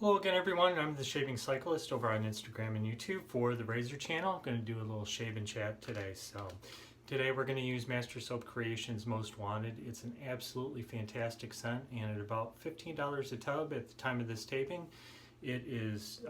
Hello again everyone, I'm the Shaving Cyclist over on Instagram and YouTube for the Razor channel. I'm going to do a little shave and chat today. So today we're going to use Master Soap Creations Most Wanted. It's an absolutely fantastic scent and at about $15 a tub at the time of this taping. It is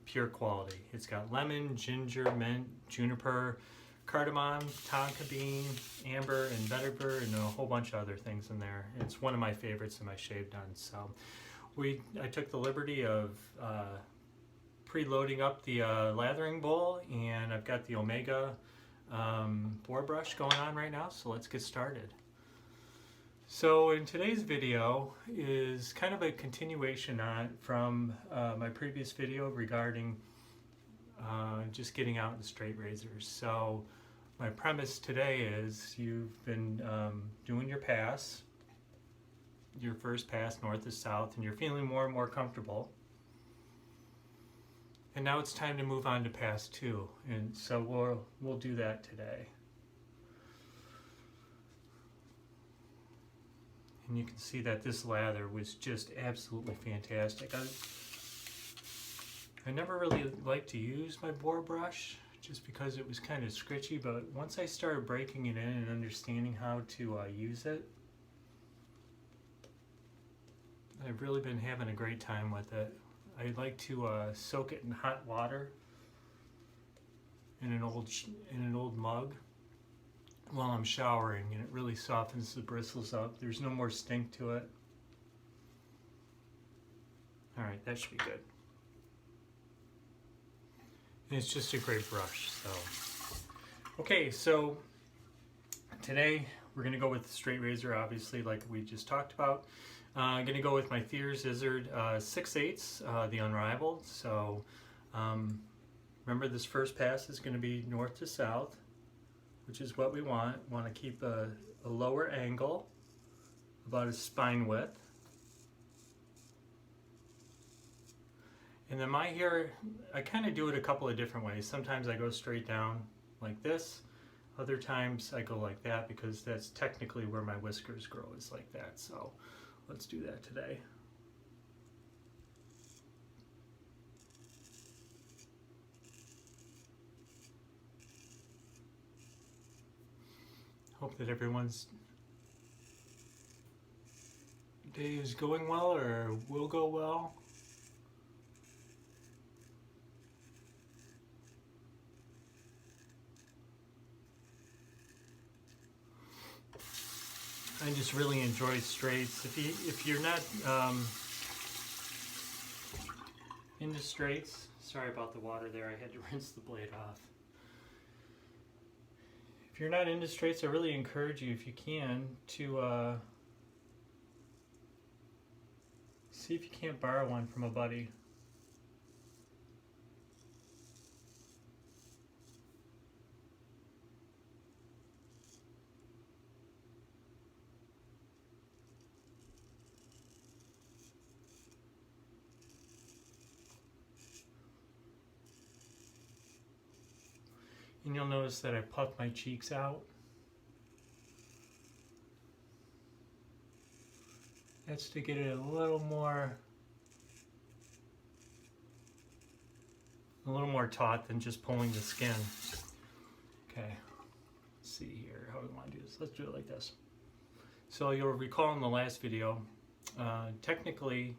pure quality. It's got lemon, ginger, mint, juniper, cardamom, tonka bean, amber, and vetiver, and a whole bunch of other things in there. It's one of my favorites in my shave done. So I took the liberty of preloading up the lathering bowl, and I've got the Omega boar brush going on right now, so let's get started. So in today's video is kind of a continuation from my previous video regarding just getting out in straight razors. So my premise today is you've been doing your pass, your first pass north to south, and you're feeling more and more comfortable. And now it's time to move on to pass 2, and so we'll do that today. And you can see that this lather was just absolutely fantastic. I never really liked to use my boar brush just because it was kind of scritchy, but once I started breaking it in and understanding how to use it, I've really been having a great time with it. I like to soak it in hot water in an old mug while I'm showering, and it really softens the bristles up. There's no more stink to it. Alright, that should be good. And it's just a great brush. Okay, so today we're going to go with the straight razor, obviously, like we just talked about. I'm going to go with my Thiers Issard 6/8, the Unrivaled. So remember, this first pass is going to be north to south, which is what we want. We want to keep a lower angle, about a spine width. And then my hair, I kind of do it a couple of different ways. Sometimes I go straight down like this. Other times I go like that because that's technically where my whiskers grow, is like that. So let's do that today. Hope that everyone's day is going well or will go well. I just really enjoy straights. If you're not into straights, sorry about the water there, I had to rinse the blade off. If you're not into straights, I really encourage you, if you can, to see if you can't borrow one from a buddy. And you'll notice that I puff my cheeks out. That's to get it a little more taut than just pulling the skin. Okay, let's see here how we want to do this. Let's do it like this. So you'll recall in the last video, technically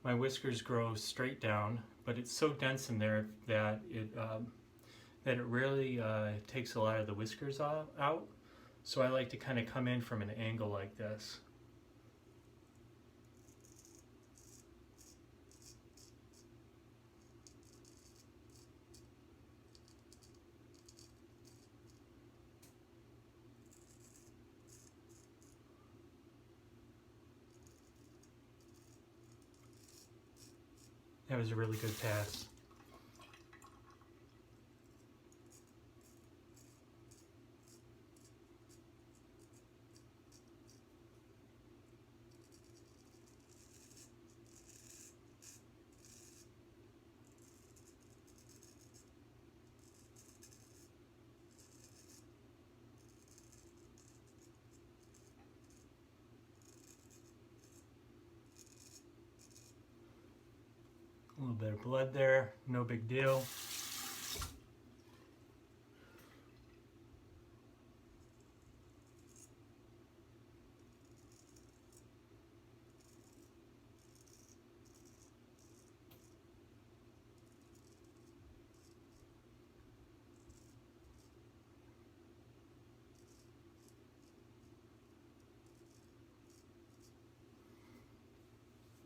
my whiskers grow straight down, but it's so dense in there that it really takes a lot of the whiskers out. So I like to kind of come in from an angle like this. That was a really good pass. A little bit of blood there, no big deal.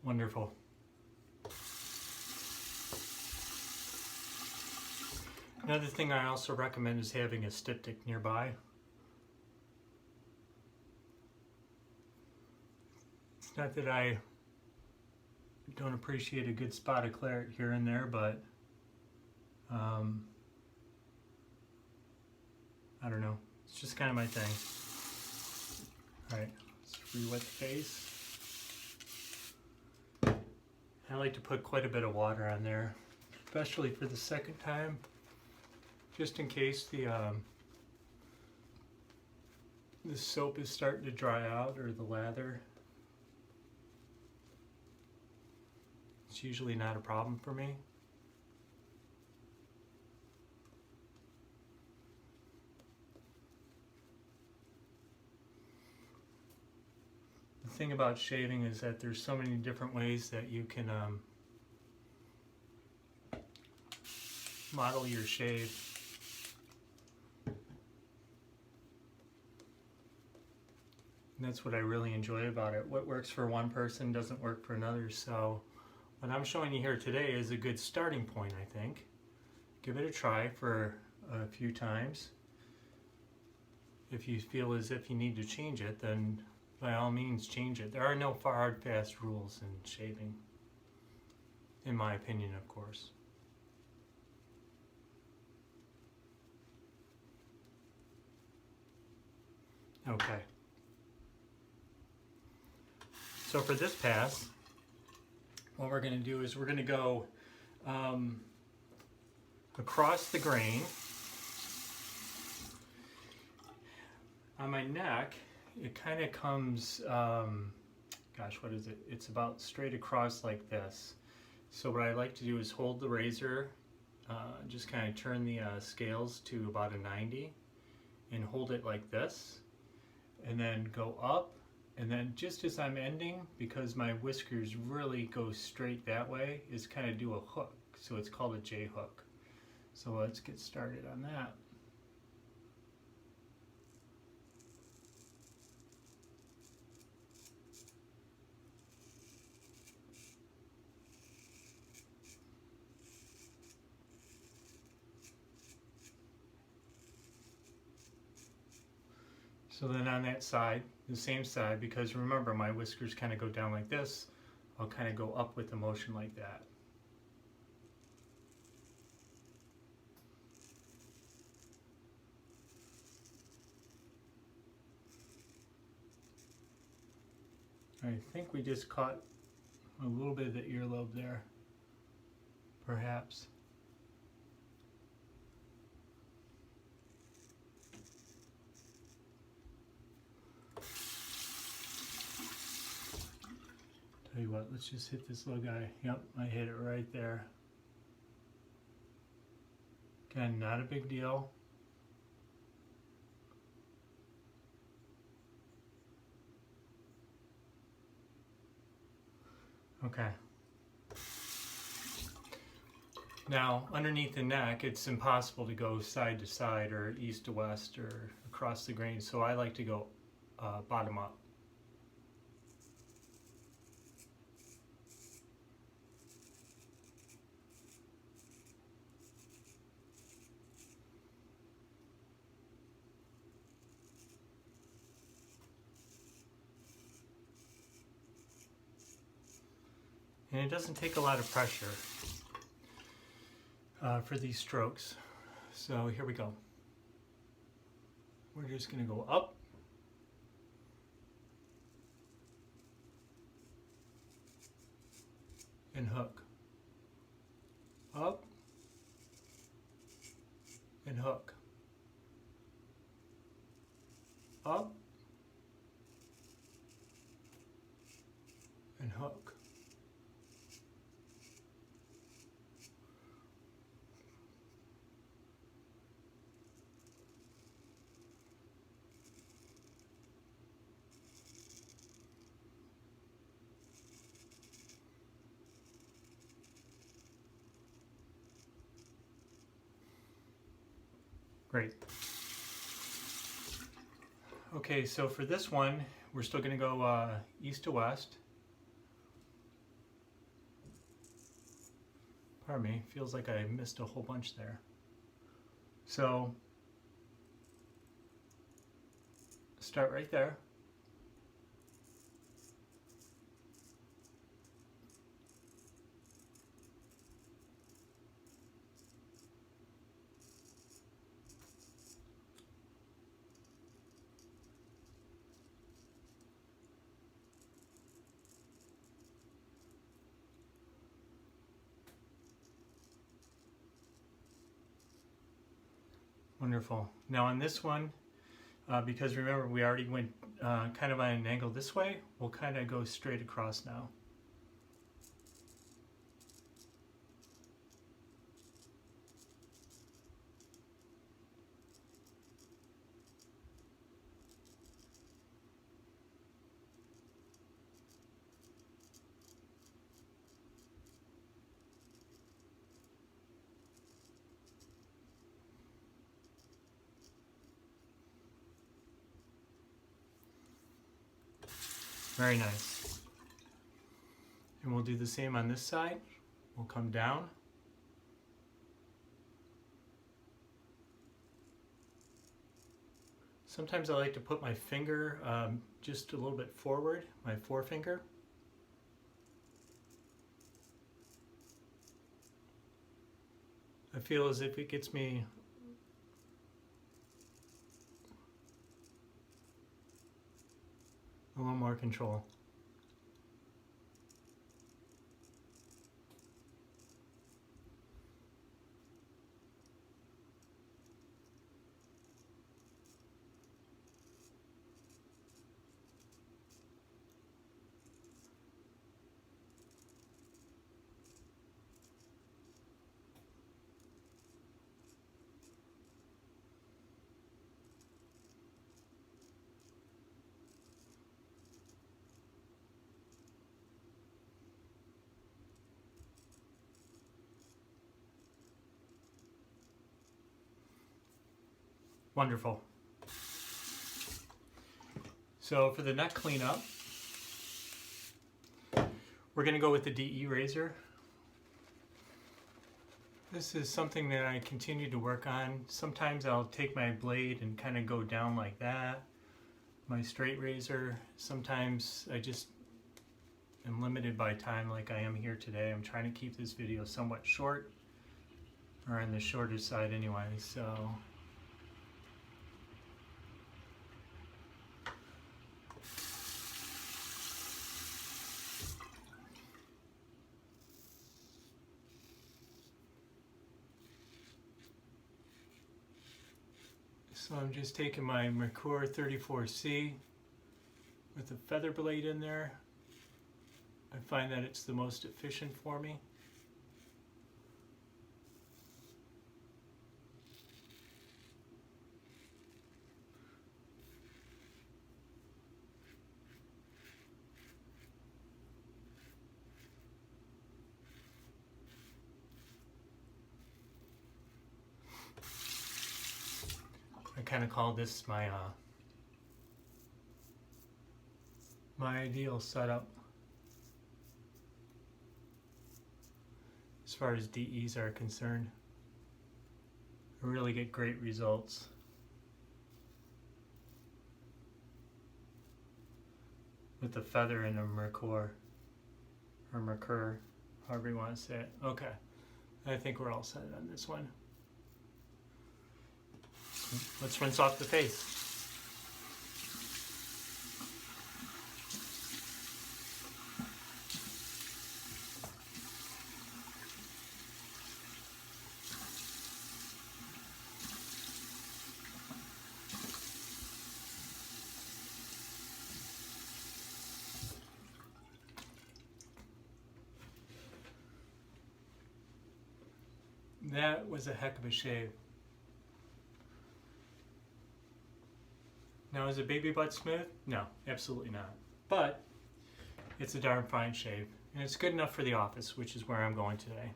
Wonderful. Another thing I also recommend is having a styptic nearby. It's not that I don't appreciate a good spot of claret here and there, but I don't know. It's just kind of my thing. Alright, let's re-wet the face. I like to put quite a bit of water on there, especially for the second time, just in case the soap is starting to dry out, or the lather. It's usually not a problem for me. The thing about shaving is that there's so many different ways that you can model your shave. And that's what I really enjoy about it. What works for one person doesn't work for another, so what I'm showing you here today is a good starting point, I think. Give it a try for a few times. If you feel as if you need to change it, then by all means change it. There are no hard, fast rules in shaving, in my opinion, of course. Okay. So for this pass, what we're going to do is we're going to go across the grain. On my neck, it kind of comes, gosh, what is it? It's about straight across like this. So what I like to do is hold the razor, just kind of turn the scales to about a 90 and hold it like this, and then go up, and then just as I'm ending, because my whiskers really go straight that way, is kind of do a hook. So it's called a J hook. So let's get started on that. So then on that side, the same side, because remember my whiskers kind of go down like this, I'll kind of go up with the motion like that. I think we just caught a little bit of the earlobe there, perhaps. Tell you what, let's just hit this little guy. Yep, I hit it right there. Again, not a big deal. Okay. Now, underneath the neck, it's impossible to go side to side or east to west or across the grain, so I like to go bottom up. And it doesn't take a lot of pressure for these strokes. So here we go. We're just going to go up. And hook. Up. And hook. Up. And hook. Great. Okay, so for this one, we're still going to go east to west. Pardon me, feels like I missed a whole bunch there. So, start right there. Wonderful. Now on this one, because remember we already went kind of on an angle this way, we'll kind of go straight across now. Very nice. And we'll do the same on this side. We'll come down. Sometimes I like to put my finger just a little bit forward, my forefinger. I feel as if it gets me a little more control. Wonderful. So for the neck cleanup, we're going to go with the DE razor. This is something that I continue to work on. Sometimes I'll take my blade and kind of go down like that. My straight razor. Sometimes I just am limited by time like I am here today. I'm trying to keep this video somewhat short, or on the shorter side anyway, so. So I'm just taking my Merkur 34C with a feather blade in there. I find that it's the most efficient for me. I kind of call this my my ideal setup as far as DEs are concerned. I really get great results. With the feather and a Merkur, or Merkur, however you want to say it. Okay, I think we're all set on this one. Let's rinse off the face. That was a heck of a shave. Now, is a baby butt smooth? No, absolutely not. But it's a darn fine shave, and it's good enough for the office, which is where I'm going today.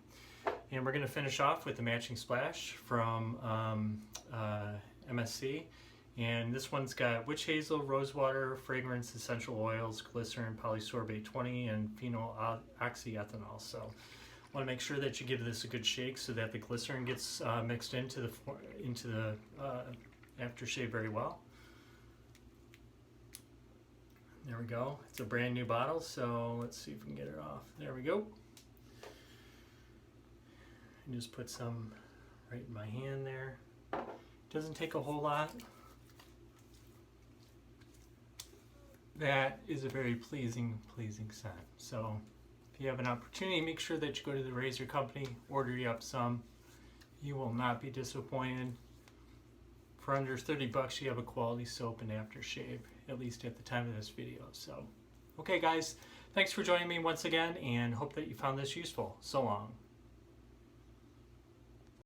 And we're going to finish off with the matching splash from MSC. And this one's got witch hazel, rosewater, fragrance, essential oils, glycerin, polysorbate 20, and phenyl oxyethanol. So I want to make sure that you give this a good shake so that the glycerin gets mixed into the aftershave very well. There we go. It's a brand new bottle, so let's see if we can get it off. There we go. And just put some right in my hand there. Doesn't take a whole lot. That is a very pleasing scent. So if you have an opportunity, make sure that you go to the razor company, order you up some. You will not be disappointed. For under 30 bucks, you have a quality soap and aftershave, at least at the time of this video. So, okay guys, thanks for joining me once again, and hope that you found this useful. So long.